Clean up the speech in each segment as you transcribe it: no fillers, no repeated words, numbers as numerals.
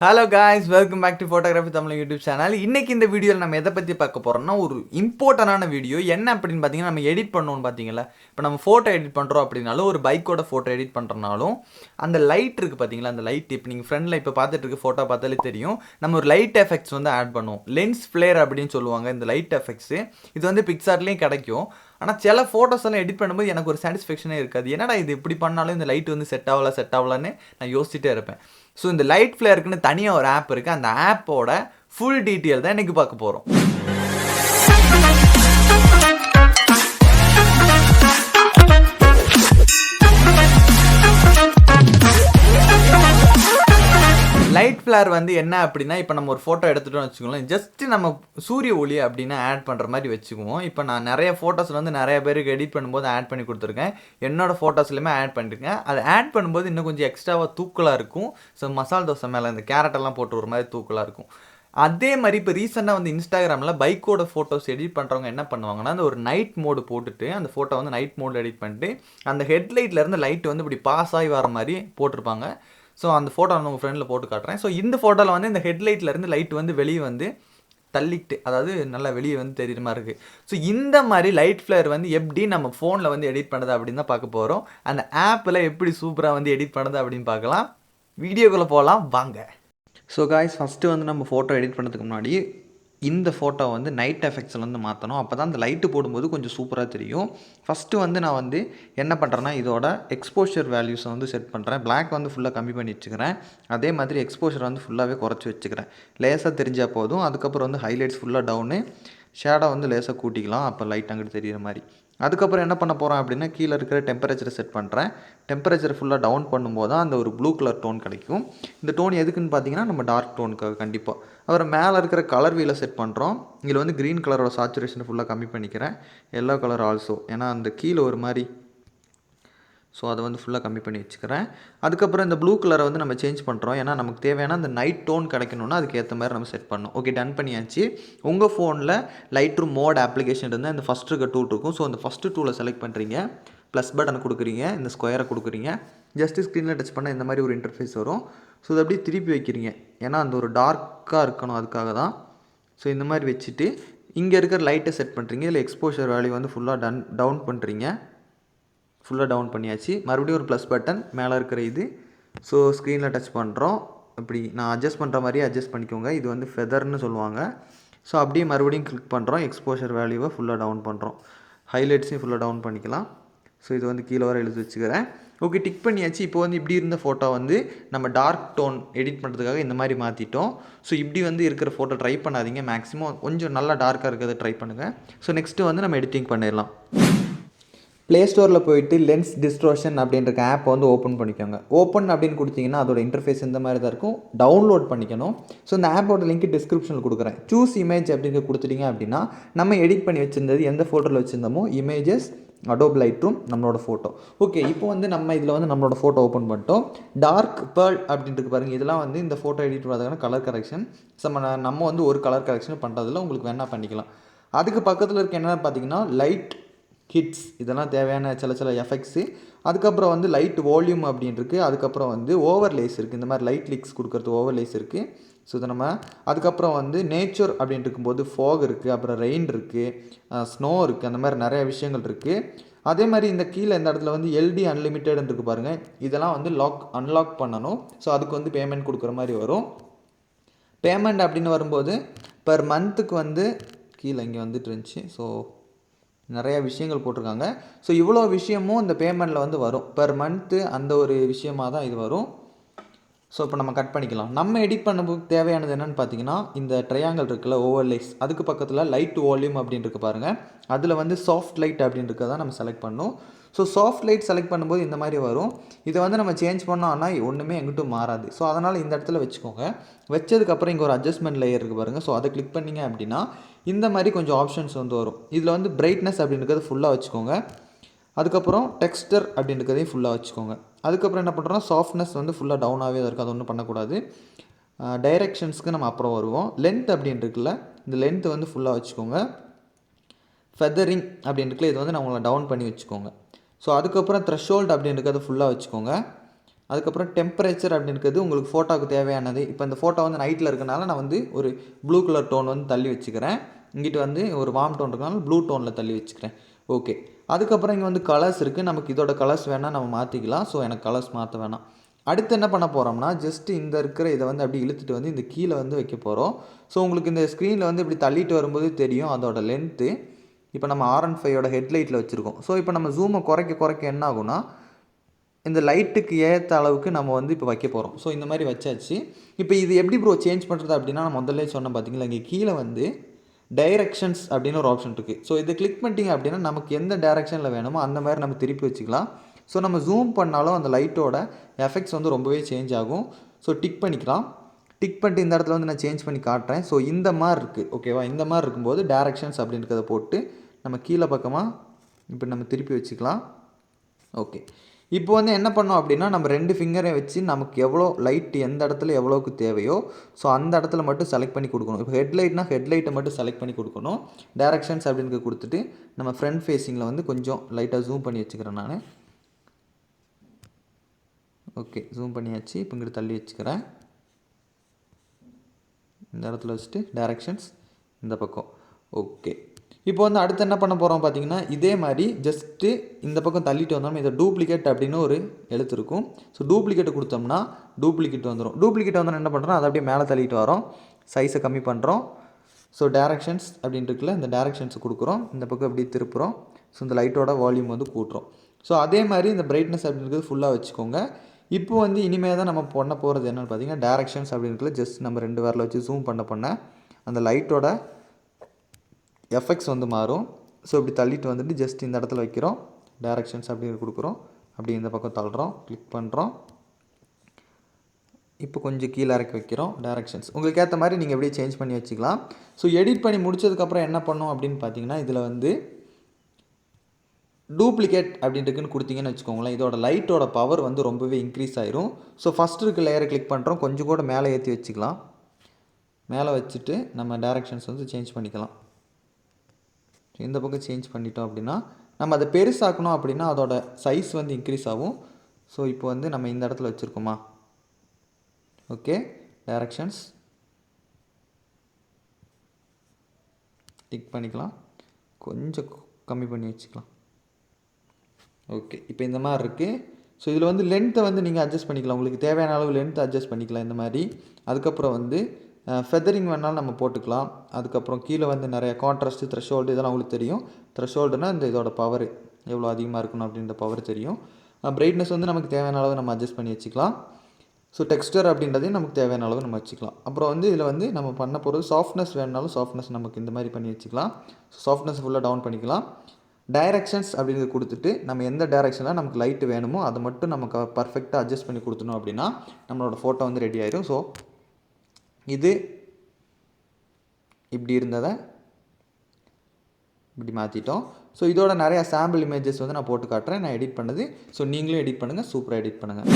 Hello guys, welcome back to photography Tamil YouTube channel. இன்றைக்கி இந்த வீடியோவில் நம்ம எதை பற்றி பார்க்க போகிறோம்னா, ஒரு இம்பார்ட்டண்டான வீடியோ. என்ன அப்படின்னு பார்த்தீங்கன்னா, நம்ம எடிட் பண்ணுவோம் பார்த்தீங்களா. இப்போ நம்ம ஃபோட்டோ எடிட் பண்ணுறோம் அப்படின்னாலும், ஒரு பைக்கோட ஃபோட்டோ எடிட் பண்ணுறனாலும் அந்த லைட் இருக்குது பார்த்தீங்களா. அந்த லைட் இப்போ நீங்கள் ஃப்ரெண்டில் இப்போ பார்த்துட்டு இருக்க ஃபோட்டோ பார்த்தாலே தெரியும். நம்ம ஒரு லைட் எஃபெக்ட்ஸ் வந்து ஆட் பண்ணுவோம். லென்ஸ் ஃப்ளேர் அப்படின்னு சொல்லுவாங்க இந்த லைட் எஃபெக்ட்ஸு. இது வந்து பிக்சார்லேயும் கிடைக்கும். ஆனால் சில ஃபோட்டோஸ் எல்லாம் எடிட் பண்ணும்போது எனக்கு ஒரு சாட்டிஸ்ஃபேக்ஷனே இருக்காது. என்னடா இது இப்படி பண்ணாலும் இந்த லைட் வந்து செட் ஆகலான்னு நான் யோசிச்சுட்டே இருப்பேன். ஸோ இந்த லைட் ஃப்ளேருக்குன்னு தனியாக ஒரு ஆப் இருக்குது. அந்த ஆப்போட ஃபுல் டீட்டெயில் தான் இன்றைக்கி பார்க்க போகிறோம். லைட் ஃப்ளேர் வந்து என்ன அப்படின்னா, இப்போ நம்ம ஒரு ஃபோட்டோ எடுத்துகிட்டோம்னு வச்சுக்கோங்களேன், ஜஸ்ட்டு நம்ம சூரிய ஒளி அப்படின்னா ஆட் பண்ணுற மாதிரி வச்சுக்குவோம். இப்போ நான் நிறைய ஃபோட்டோஸில் வந்து நிறைய பேருக்கு எடிட் பண்ணும்போது ஆட் பண்ணி கொடுத்துருக்கேன். என்னோடய ஃபோட்டோஸ்லையுமே ஆட் பண்ணிருக்கேன். அதை ஆட் பண்ணும்போது இன்னும் கொஞ்சம் எக்ஸ்ட்ராவாக தூக்கலாக இருக்கும். ஸோ மசால் தோசை மேலே இந்த கேரட்டெல்லாம் போட்டு ஒரு மாதிரி தூக்கலாக இருக்கும். அதே மாதிரி இப்போ ரீசெண்டாக வந்து இன்ஸ்டாகிராமில் பைக்கோட ஃபோட்டோஸ் எடிட் பண்ணுறவங்க என்ன பண்ணுவாங்கன்னா, அந்த ஒரு நைட் மோடு போட்டுட்டு அந்த ஃபோட்டோ வந்து நைட் மோடில் எடிட் பண்ணிட்டு அந்த ஹெட்லைட்லேருந்து லைட் வந்து இப்படி பாஸ் ஆகி வர மாதிரி போட்டிருப்பாங்க. ஸோ அந்த ஃபோட்டோ வந்து உங்கள் ஃப்ரெண்டில் போட்டு காட்டுறேன். ஸோ இந்த ஃபோட்டோவில் வந்து இந்த ஹெட்லைட்லேருந்து லைட் வந்து வெளியே வந்து தள்ளிட்டு, அதாவது நல்லா வெளியே வந்து தெரியுற மாதிரி இருக்குது. ஸோ இந்த மாதிரி லைட் ஃப்ளேர் வந்து எப்படி நம்ம ஃபோனில் வந்து எடிட் பண்ணுறது அப்படின்னு தான் பார்க்க போகிறோம். அந்த ஆப்பில் எப்படி சூப்பராக வந்து எடிட் பண்ணுறது அப்படின்னு பார்க்கலாம். வீடியோக்குள்ளே போகலாம் வாங்க. ஸோ காய்ஸ், ஃபஸ்ட்டு வந்து நம்ம ஃபோட்டோ எடிட் பண்ணுறதுக்கு முன்னாடி இந்த ஃபோட்டோ வந்து நைட் எஃபெக்ட்ஸில் வந்து மாற்றணும். அப்போ தான் அந்த லைட்டு போடும்போது கொஞ்சம் சூப்பராக தெரியும். ஃபஸ்ட்டு வந்து நான் வந்து என்ன பண்ணுறேன்னா, இதோட எக்ஸ்போஷர் வேல்யூஸை வந்து செட் பண்ணுறேன். பிளாக் வந்து ஃபுல்லாக கம்மி பண்ணி வச்சுக்கிறேன். அதே மாதிரி எக்ஸ்போஷர் வந்து ஃபுல்லாகவே குறைச்சி வச்சுக்கிறேன். லேசாக தெரிஞ்சால் போதும். அதுக்கப்புறம் வந்து ஹைலைட்ஸ் ஃபுல்லாக டவுனு, ஷேடோ வந்து லேசாக கூட்டிக்கலாம். அப்போ லைட் அங்கிட்டு தெரிகிற மாதிரி. அதுக்கப்புறம் என்ன பண்ண போகிறேன் அப்படின்னா, கீழே இருக்கிற டெம்பரேச்சரை செட் பண்ணுறேன். டெம்பரேச்சர் ஃபுல்லாக டவுன் பண்ணும்போது தான் அந்த ஒரு ப்ளூ கலர் டோன் கிடைக்கும். இந்த டோன் எதுக்குன்னு பார்த்தீங்கன்னா, நம்ம டார்க் டோனுக்காக கண்டிப்பாக. அப்புறம் மேலே இருக்கிற கலர் வீலை செட் பண்ணுறோம். இதில் வந்து க்ரீன் கலரோட சாச்சுரேஷனை ஃபுல்லாக கம்மி பண்ணிக்கிறேன். எல்லோ கலர் ஆல்சோ, ஏன்னா அந்த கீழே ஒரு மாதிரி, ஸோ அதை வந்து ஃபுல்லாக கம்மி பண்ணி வச்சுக்கிறேன். அதுக்கப்புறம் இந்த ப்ளூ கலரை வந்து நம்ம சேஞ்ச் பண்ணுறோம். ஏன்னா நமக்கு தேவையான அந்த நைட் டோன் கிடைக்கணும்னா அதுக்கு ஏற்ற மாதிரி நம்ம செட் பண்ணணும். ஓகே, டன் பண்ணியாச்சு. உங்கள் ஃபோனில் லைட்ரூம் மோட் அப்ளிகேஷன் இருந்தால் இந்த ஃபஸ்ட்டு இருக்க டூல் இருக்கும். ஸோ அந்த ஃபஸ்ட்டு டூலை செலக்ட் பண்ணுறீங்க, ப்ளஸ் பட்டன் கொடுக்குறீங்க, இந்த ஸ்கொயரை கொடுக்குறீங்க. ஜஸ்ட்டு ஸ்க்ரீனில் டச் பண்ணால் இந்த மாதிரி ஒரு இன்டர்ஃபேஸ் வரும். ஸோ அதை அப்படியே திருப்பி வைக்கிறீங்க, ஏன்னா அந்த ஒரு டார்க்காக இருக்கணும், அதுக்காக தான். ஸோ இந்த மாதிரி வச்சுட்டு இங்கே இருக்கிற லைட்டை செட் பண்ணுறீங்க. இதில் எக்ஸ்போஷர் வேல்யூ வந்து ஃபுல்லாக டவுன் பண்ணுறீங்க. ஃபுல்லாக டவுன் பண்ணியாச்சு. மறுபடியும் ஒரு ப்ளஸ் பட்டன் மேலே இருக்கிற இது. ஸோ ஸ்க்ரீனில் டச் பண்ணுறோம். இப்படி நான் அட்ஜஸ்ட் பண்ணுற மாதிரியே அட்ஜஸ்ட் பண்ணிக்கோங்க. இது வந்து ஃபெதர்னு சொல்லுவாங்க. ஸோ அப்படியே மறுபடியும் கிளிக் பண்ணுறோம். எக்ஸ்போஷர் வேல்யூவை ஃபுல்லாக டவுன் பண்ணுறோம். ஹைலைட்ஸையும் ஃபுல்லாக டவுன் பண்ணிக்கலாம். ஸோ இது வந்து கீழே வர எழுதி வச்சுக்கிறேன். ஓகே, டிக் பண்ணியாச்சு. இப்போ வந்து இப்படி இருந்த ஃபோட்டோ வந்து நம்ம டார்க் டோன் எடிட் பண்ணுறதுக்காக இந்த மாதிரி மாற்றிட்டோம். ஸோ இப்படி வந்து இருக்கிற ஃபோட்டோ ட்ரை பண்ணாதீங்க. மேக்ஸிமம் கொஞ்சம் நல்லா டார்க்காக இருக்கிறத ட்ரை பண்ணுங்கள். ஸோ நெக்ஸ்ட்டு வந்து நம்ம எடிட்டிங் பண்ணிடலாம். ப்ளே ஸ்டோரில் போயிட்டு லென்ஸ் டிஸ்ட்ரோஷன் அப்படின்ற ஆப்பை வந்து ஓப்பன் பண்ணிக்கோங்க. ஓப்பன் அப்படின்னு கொடுத்தீங்கன்னா அதோட இன்டர்ஃபேஸ் இந்த மாதிரி தான் இருக்கும். டவுன்லோட் பண்ணிக்கணும். ஸோ இந்த ஆப்போட லிங்க் டிஸ்கிரிப்ஷனில் கொடுக்குறேன். சூஸ் இமேஜ் அப்படின்னு கொடுத்துட்டீங்க அப்படின்னா நம்ம எடிட் பண்ணி வச்சிருந்தது எந்த ஃபோட்டோவில் வச்சுருந்தோமோ இமேஜஸ், அடோப் லைட்ரூம், நம்மளோட ஃபோட்டோ. ஓகே, இப்போ வந்து நம்ம இதில் வந்து நம்மளோட ஃபோட்டோ ஓப்பன் பண்ணிட்டோம். டார்க் பேர்ல் அப்படின்ட்டு பாருங்கள். இதெல்லாம் வந்து இந்த ஃபோட்டோ எடிட் பண்ணுறதுக்கான கலர் கரெக்ஷன். நம்ம வந்து ஒரு கலர் கரெக்ஷன் பண்ணுறதுல உங்களுக்கு வேணால் பண்ணிக்கலாம். அதுக்கு பக்கத்தில் இருக்க என்னென்னு பார்த்தீங்கன்னா லைட் ஹிட்ஸ், இதெல்லாம் தேவையான சில எஃபெக்ட்ஸு. அதுக்கப்புறம் வந்து லைட் வால்யூம் அப்படின்னு இருக்குது. அதுக்கப்புறம் வந்து ஓவர்லேஸ் இருக்குது. இந்த மாதிரி லைட் லிக்ஸ் கொடுக்குறது ஓவர்லேஸ் இருக்குது. ஸோ இதை நம்ம அதுக்கப்புறம் வந்து நேச்சர் அப்படின்னு இருக்கும்போது ஃபாக் இருக்குது, அப்புறம் ரெயின் இருக்குது, ஸ்னோ இருக்குது, அந்த மாதிரி நிறைய விஷயங்கள் இருக்குது. அதே மாதிரி இந்த கீழே இந்த இடத்துல வந்து எல்டி அன்லிமிட்டட்னு இருக்குது பாருங்கள். இதெல்லாம் வந்து அன்லாக் பண்ணணும். ஸோ அதுக்கு வந்து பேமெண்ட் கொடுக்குற மாதிரி வரும். பேமெண்ட் அப்படின்னு வரும்போது பர் மந்த்துக்கு வந்து கீழே இங்கே வந்துட்டு இருந்துச்சு. ஸோ நிறையா விஷயங்கள் போட்டிருக்காங்க. ஸோ இவ்வளோ விஷயமும் இந்த பேமெண்ட்டில் வந்து வரும். பெர் மந்த்து அந்த ஒரு விஷயமாக தான் இது வரும். ஸோ இப்போ நம்ம கட் பண்ணிக்கலாம். நம்ம எடிட் பண்ணும்போது தேவையானது என்னென்னு பார்த்தீங்கன்னா, இந்த ட்ரையாங்கிள் இருக்குல்ல, ஓவர்லேஸ், அதுக்கு பக்கத்தில் லைட் வால்யூம் அப்படின்னு இருக்குது பாருங்கள். அதில் வந்து சாஃப்ட் லைட் அப்படின்னு இருக்கிறத நம்ம செலக்ட் பண்ணணும். ஸோ சாஃப்ட் லைட் செலக்ட் பண்ணும்போது இந்த மாதிரி வரும். இதை வந்து நம்ம சேஞ்ச் பண்ணோம்னா ஒன்றுமே எங்கிட்டும் மாறாது. ஸோ அதனால் இந்த இடத்துல வச்சுக்கோங்க. வச்சதுக்கப்புறம் இங்கே ஒரு அட்ஜஸ்ட்மெண்ட் லேயர் இருக்குது பாருங்கள். ஸோ அதை கிளிக் பண்ணிங்க அப்படின்னா இந்த மாதிரி கொஞ்சம் ஆப்ஷன்ஸ் வந்து வரும். இதில் வந்து பிரைட்னஸ் அப்படின்றது ஃபுல்லாக வச்சுக்கோங்க. அதுக்கப்புறம் டெக்ஸ்டர் அப்படின்றதையும் ஃபுல்லாக வச்சுக்கோங்க. அதுக்கப்புறம் என்ன பண்ணுறோன்னா, சாஃப்ட்னஸ் வந்து ஃபுல்லாக டவுனாகவே தான் இருக்குது. அது ஒன்றும் பண்ணக்கூடாது. டைரெக்ஷன்ஸ்க்கு நம்ம அப்புறம் வருவோம். லென்த் அப்படின்னு இருக்குல்ல, இந்த லென்த்து வந்து ஃபுல்லாக வச்சுக்கோங்க. ஃபெதரிங் அப்படின்னு இருக்குல்ல, இது வந்து நான் உங்களை டவுன் பண்ணி வச்சுக்கோங்க. ஸோ அதுக்கப்புறம் த்ரெஷோல்ட் அப்படின்றத ஃபுல்லாக வச்சுக்கோங்க. அதுக்கப்புறம் டெம்பரேச்சர் அப்படின்றது உங்களுக்கு ஃபோட்டோவுக்கு தேவையானது. இப்போ இந்த ஃபோட்டோ வந்து நைட்டில் இருக்கனால நான் வந்து ஒரு ப்ளூ கலர் டோன் வந்து தள்ளி வச்சுக்கிறேன். இங்கிட்டு வந்து ஒரு வார்ம் டோன் இருக்கனால ப்ளூ டோனில் தள்ளி வச்சுக்கிறேன். ஓகே. அதுக்கப்புறம் இங்கே வந்து கலர்ஸ் இருக்குது. நமக்கு இதோட கலர்ஸ் வேணால் நம்ம மாற்றிக்கலாம். ஸோ எனக்கு கலர்ஸ் மாற்ற வேணாம். அடுத்து என்ன பண்ண போகிறோம்னா ஜஸ்ட் இந்த இருக்கிற இதை வந்து அப்படி இழுத்துட்டு வந்து இந்த கீழே வந்து வைக்க போகிறோம். ஸோ உங்களுக்கு இந்த ஸ்க்ரீனில் வந்து இப்படி தள்ளிட்டு வரும்போது தெரியும் அதோட லென்த்து. இப்போ நம்ம R15 ஹெட்லைட்டில் வச்சுருக்கோம். ஸோ இப்போ நம்ம ஜூமை குறைக்க என்ன ஆகும்னா இந்த லைட்டுக்கு ஏற்ற அளவுக்கு நம்ம வந்து இப்போ வைக்க போகிறோம். ஸோ இந்த மாதிரி வச்சாச்சு. இப்போ இது எப்படி ப்ரோ சேஞ்ச் பண்ணுறது அப்படின்னா நான் முதல்ல சொன்னேன் பார்த்தீங்களா, இங்கே கீழே வந்து டைரக்ஷன்ஸ் அப்படின்னு ஒரு ஆப்ஷன் இருக்குது. ஸோ இதை கிளிக் பண்ணிட்டீங்க அப்படின்னா நமக்கு எந்த டைரக்ஷனில் வேணுமோ அந்த மாதிரி நம்ம திருப்பி வச்சுக்கலாம். ஸோ நம்ம ஜூம் பண்ணாலும் அந்த லைட்டோட எஃபெக்ட்ஸ் வந்து ரொம்பவே சேஞ்ச் ஆகும். ஸோ டிக் பண்ணிக்கலாம். டிக் பண்ணிட்டு இந்த இடத்துல வந்து நான் சேஞ்ச் பண்ணி காட்டுறேன். ஸோ இந்த மாதிரி இருக்குது ஓகேவா. இந்த மாதிரி இருக்கும்போது டைரக்ஷன்ஸ் அப்படின்றத போட்டு நம்ம கீழே பக்கமாக இப்போ நம்ம திருப்பி வச்சுக்கலாம். ஓகே. இப்போ வந்து என்ன பண்ணோம் அப்படின்னா நம்ம 2 ஃபிங்கரை வச்சு நமக்கு எவ்வளோ லைட் எந்த இடத்துல எவ்வளோக்கு தேவையோ ஸோ அந்த இடத்துல மட்டும் செலக்ட் பண்ணி கொடுக்கணும். இப்போ ஹெட்லைட்னா ஹெட்லைட்டை மட்டும் செலக்ட் பண்ணி கொடுக்கணும். டைரக்ஷன்ஸ் அப்படின்னு கொடுத்துட்டு நம்ம ஃப்ரண்ட் ஃபேஸிங்கில் வந்து கொஞ்சம் லைட்டாக ஜூம் பண்ணி வச்சுக்கிறேன் நான். ஓகே, ஜூம் பண்ணியாச்சு. இப்போ இங்கிட்டு தள்ளி வச்சுக்கிறேன். இந்த இடத்துல வச்சுட்டு டைரக்ஷன்ஸ் இந்த பக்கம். ஓகே. இப்போ வந்து அடுத்து என்ன பண்ண போகிறோம் பார்த்தீங்கன்னா இதே மாதிரி ஜஸ்ட்டு இந்த பக்கம் தள்ளிட்டு வந்தோம்னா இதை டூப்ளிகேட் அப்படின்னு ஒரு எழுத்து இருக்கும். ஸோ டூப்ளிகேட் கொடுத்தோம்னா டூப்ளிகேட் வந்துடும். டூப்ளிகேட் வந்தோம்னா என்ன பண்ணுறோம், அதை அப்படியே மேலே தள்ளிட்டு வரோம், சைஸை கம்மி பண்ணுறோம். ஸோ டைரக்ஷன்ஸ் அப்படின்னு இருக்குல்ல, இந்த டைரக்ஷன்ஸ் கொடுக்குறோம், இந்த பக்கம் இப்படி திருப்புறோம். ஸோ இந்த லைட்டோட வால்யூம் வந்து கூட்டுறோம். ஸோ அதே மாதிரி இந்த பிரைட்னஸ் அப்படின்றது ஃபுல்லாக வச்சுக்கோங்க. இப்போ வந்து இனிமேல் தான் நம்ம பண்ண போகிறது என்னென்னு பார்த்தீங்கன்னா டைரக்ஷன்ஸ் அப்படின்றது ஜஸ்ட் நம்ம 2 விரலை வச்சு ஜூம் பண்ண அந்த லைட்டோட எஃபெக்ட்ஸ் வந்து மாறும். ஸோ இப்படி தள்ளிட்டு வந்துட்டு ஜஸ்ட் இந்த இடத்துல வைக்கிறோம், டைரக்ஷன்ஸ் அப்படின்னு கொடுக்குறோம், அப்படி இந்த பக்கம் தள்ளுறோம், கிளிக் பண்ணுறோம். இப்போ கொஞ்சம் கீழே இறக்கி வைக்கிறோம், டைரக்ஷன்ஸ் உங்களுக்கு ஏற்ற மாதிரி நீங்கள் எப்படியே சேஞ்ச் பண்ணி வச்சுக்கலாம். ஸோ எடிட் பண்ணி முடிச்சதுக்கப்புறம் என்ன பண்ணோம் அப்படின்னு பார்த்தீங்கன்னா இதில் வந்து டூப்ளிகேட் அப்படின்ட்டுக்குன்னு கொடுத்தீங்கன்னு வச்சுக்கோங்களேன், இதோட லைட்டோட பவர் வந்து ரொம்பவே இன்க்ரீஸ் ஆயிரும். ஸோ ஃபஸ்ட்டு இருக்க லேயரை கிளிக் பண்ணுறோம், கொஞ்சம் கூட மேலே ஏற்றி வச்சுக்கலாம். மேலே வச்சுட்டு நம்ம டைரக்ஷன்ஸ் வந்து சேஞ்ச் பண்ணிக்கலாம். இந்த பக்கம் சேஞ்ச் பண்ணிட்டோம் அப்படின்னா நம்ம அதை பெருசாக்கணும் அப்படின்னா அதோட சைஸ் வந்து இன்க்ரீஸ் ஆகும். ஸோ இப்போ வந்து நம்ம இந்த இடத்துல வச்சுருக்கோமா, ஓகே, டைரக்ஷன்ஸ் டிக் பண்ணிக்கலாம், கொஞ்சம் கம்மி பண்ணி வச்சுக்கலாம். ஓகே, இப்போ இந்த மாதிரி இருக்குது. ஸோ இதில் வந்து லென்த்தை வந்து நீங்கள் அட்ஜஸ்ட் பண்ணிக்கலாம், உங்களுக்கு தேவையான அளவு லென்த் அட்ஜஸ்ட் பண்ணிக்கலாம் இந்த மாதிரி. அதுக்கப்புறம் வந்து ஃபெதரிங் வேணாலும் நம்ம போட்டுக்கலாம். அதுக்கப்புறம் கீழே வந்து நிறைய கான்ட்ராஸ்ட்டு, த்ரெஷோல்டு இதெல்லாம் உங்களுக்கு தெரியும். த்ரெஷோல்டுனால் இந்த இதோட பவர் எவ்வளோ அதிகமாக இருக்கணும் அப்படின்ற பவர் தெரியும். பிரைட்னஸ் வந்து நமக்கு தேவையான அளவு நம்ம அட்ஜஸ்ட் பண்ணி வச்சுக்கலாம். ஸோ டெக்ஸ்டர் அப்படின்றதையும் நமக்கு தேவையான அளவு நம்ம வச்சுக்கலாம். அப்புறம் வந்து இதில் வந்து நம்ம பண்ண போகிறது சாஃப்ட்னஸ் வேணுனாலும் சாஃப்ட்னஸ் நமக்கு இந்த மாதிரி பண்ணி வச்சுக்கலாம். ஸோ சாஃப்ட்னஸ் ஃபுல்லாக டவுன் பண்ணிக்கலாம். டைரக்ஷன்ஸ் அப்படிங்கிறது கொடுத்துட்டு நம்ம எந்த டைரக்ஷனில் நமக்கு லைட்டு வேணுமோ அதை மட்டும் நமக்கு பர்ஃபெக்டாக அட்ஜஸ்ட் பண்ணி கொடுத்தணும் அப்படின்னா நம்மளோட ஃபோட்டோ வந்து ரெடி ஆயிடும். ஸோ இது இப்படி இருந்ததை இப்படி மாற்றிட்டோம். ஸோ இதோட நிறையா சாம்பிள் இமேஜஸ் வந்து நான் போட்டு காட்டுறேன், நான் எடிட் பண்ணது. ஸோ நீங்களும் எடிட் பண்ணுங்கள், சூப்பராக எடிட் பண்ணுங்கள்.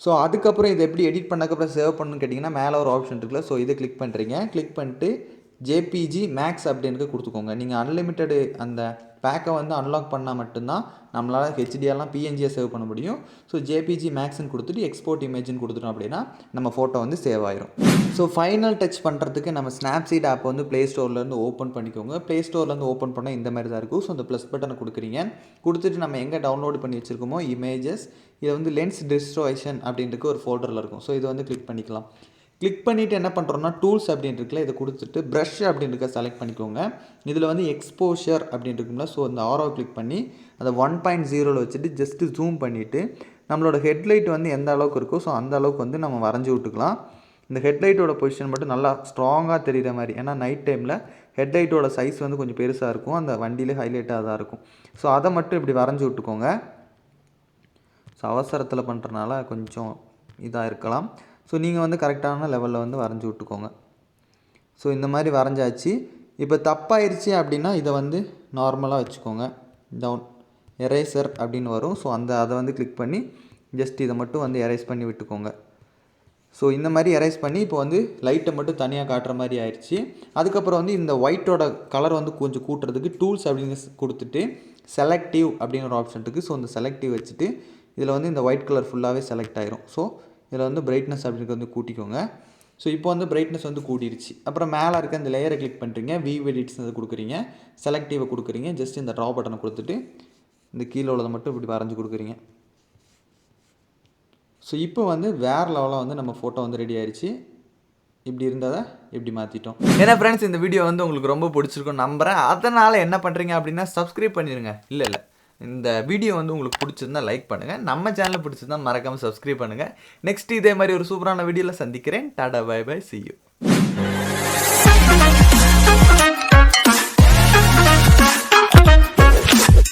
ஸோ அதுக்கப்புறம் இதை எப்படி எடிட் பண்ணக்கப்புறம் சேவ் பண்ணணும்னு கேட்டிங்கன்னா மேலே ஒரு ஆப்ஷன் இருக்குல்ல, ஸோ இதை கிளிக் பண்ணுறீங்க. கிளிக் பண்ணிட்டு ஜேபிஜி மேக்ஸ் அப்படின்னு கொடுத்துக்கோங்க. நீங்கள் அன்லிமிட்டடு அந்த பேக்கை வந்து அன்லாக் பண்ணால் மட்டும்தான் நம்மளால் ஹெச்டியெல்லாம் பிஎன்ஜியை சேவ் பண்ண முடியும். ஸோ ஜேபிஜி மேக்ஸ்ன்னு கொடுத்துட்டு எக்ஸ்போர்ட் இமேஜ்னு கொடுத்துட்டோம் அப்படின்னா நம்ம ஃபோட்டோ வந்து சேவ் ஆயிரும். ஸோ ஃபைனல் டச் பண்ணுறதுக்கு நம்ம ஸ்னாப்சீட் ஆப் வந்து ப்ளே ஸ்டோர்லேருந்து ஓப்பன் பண்ணிக்கோங்க. ப்ளே ஸ்டோர்லேருந்து ஓப்பன் பண்ணால் இந்த மாதிரி தான் இருக்கும். ஸோ அந்த ப்ளஸ் பட்டனை கொடுக்குறீங்க. கொடுத்துட்டு நம்ம எங்கே டவுன்லோட் பண்ணி வச்சுருக்கோமோ இமேஜஸ், இதை வந்து லென்ஸ் டிஸ்ட்ரோஷன் அப்படின்ட்டு ஒரு ஃபோல்டரில் இருக்கும். ஸோ இதை வந்து கிளிக் பண்ணிக்கலாம். கிளிக் பண்ணிவிட்டு என்ன பண்ணுறோன்னா டூல்ஸ் அப்படின்னு இருக்குல்ல, இதை கொடுத்துட்டு ப்ரஷ் அப்படின்றத செலக்ட் பண்ணிக்கோங்க. இதில் வந்து எக்ஸ்போஷர் அப்படின்னு இருக்கும்ல, ஸோ இந்த ஆரோ கிளிக் பண்ணி அதை 1.0 வச்சுட்டு ஜஸ்ட்டு ஜூம் பண்ணிவிட்டு நம்மளோட ஹெட்லைட் வந்து எந்த அளவுக்கு இருக்கோ ஸோ அந்த அளவுக்கு வந்து நம்ம வரைஞ்சி விட்டுக்கலாம். இந்த ஹெட்லைட்டோட பொசிஷன் மட்டும் நல்லா ஸ்ட்ராங்காக தெரிகிற மாதிரி, ஏன்னா நைட் டைமில் ஹெட்லைட்டோட சைஸ் வந்து கொஞ்சம் பெருசாக இருக்கும், அந்த வண்டியிலே ஹைலைட்டாக தான் இருக்கும். ஸோ அதை மட்டும் இப்படி வரைஞ்சி விட்டுக்கோங்க. ஸோ அவசரத்தில் பண்ணுறனால கொஞ்சம் இதாக இருக்கலாம். ஸோ நீங்கள் வந்து கரெக்டான லெவலில் வந்து வரைஞ்சி விட்டுக்கோங்க. ஸோ இந்த மாதிரி வரைஞ்சாச்சு. இப்போ தப்பாயிருச்சு அப்படின்னா இதை வந்து நார்மலாக வச்சுக்கோங்க. டவுன் எரேசர் அப்படின்னு வரும். ஸோ அதை வந்து கிளிக் பண்ணி ஜஸ்ட் இதை மட்டும் வந்து எரேஸ் பண்ணி விட்டுக்கோங்க. ஸோ இந்த மாதிரி எரேஸ் பண்ணி இப்போ வந்து லைட்டை மட்டும் தனியாக காட்டுற மாதிரி ஆயிடுச்சு. அதுக்கப்புறம் வந்து இந்த ஒயிட்டோட கலர் வந்து கொஞ்சம் கூட்டுறதுக்கு டூல்ஸ் அப்படின்னு கொடுத்துட்டு செலக்டிவ் அப்படின்னு ஒரு ஆப்ஷன் இருக்குது. ஸோ இந்த செலக்டிவ் வச்சுட்டு இதில் வந்து இந்த ஒயிட் கலர் ஃபுல்லாகவே செலக்ட் ஆயிரும். ஸோ இதில் வந்து பிரைட்னஸ் அப்படிங்கிறது வந்து கூட்டிக்கோங்க. ஸோ இப்போ வந்து பிரைட்னஸ் வந்து கூட்டிருச்சு. அப்புறம் மேலே இருக்க இந்த லேயரை கிளிக் பண்ணுறீங்க, வியூ எடிட்ஸ் வந்து கொடுக்குறீங்க, செலக்டிவை கொடுக்குறீங்க, ஜஸ்ட் இந்த ட்ரா பட்டனை கொடுத்துட்டு இந்த கீழே உள்ளதை மட்டும் இப்படி வரைஞ்சி கொடுக்குறீங்க. ஸோ இப்போ வந்து வேறு லெவலாக வந்து நம்ம ஃபோட்டோ வந்து ரெடி ஆயிடுச்சு. இப்படி இருந்ததை இப்படி மாற்றிட்டோம். ஏன்னா ஃப்ரெண்ட்ஸ் இந்த வீடியோ வந்து உங்களுக்கு ரொம்ப பிடிச்சிருக்கும் நம்புகிறேன். அதனால் என்ன பண்ணுறீங்க அப்படின்னா சப்ஸ்கிரைப் பண்ணிடுங்க. இல்லை இந்த வீடியோ வந்து உங்களுக்கு பிடிச்சிருந்தா லைக் பண்ணுங்கள். நம்ம சேனல் பிடிச்சிருந்தா மறக்காமல் சப்ஸ்கிரைப் பண்ணுங்கள். நெக்ஸ்ட் இதே மாதிரி ஒரு சூப்பரான வீடியோவில் சந்திக்கிறேன். Tata bye bye, see you.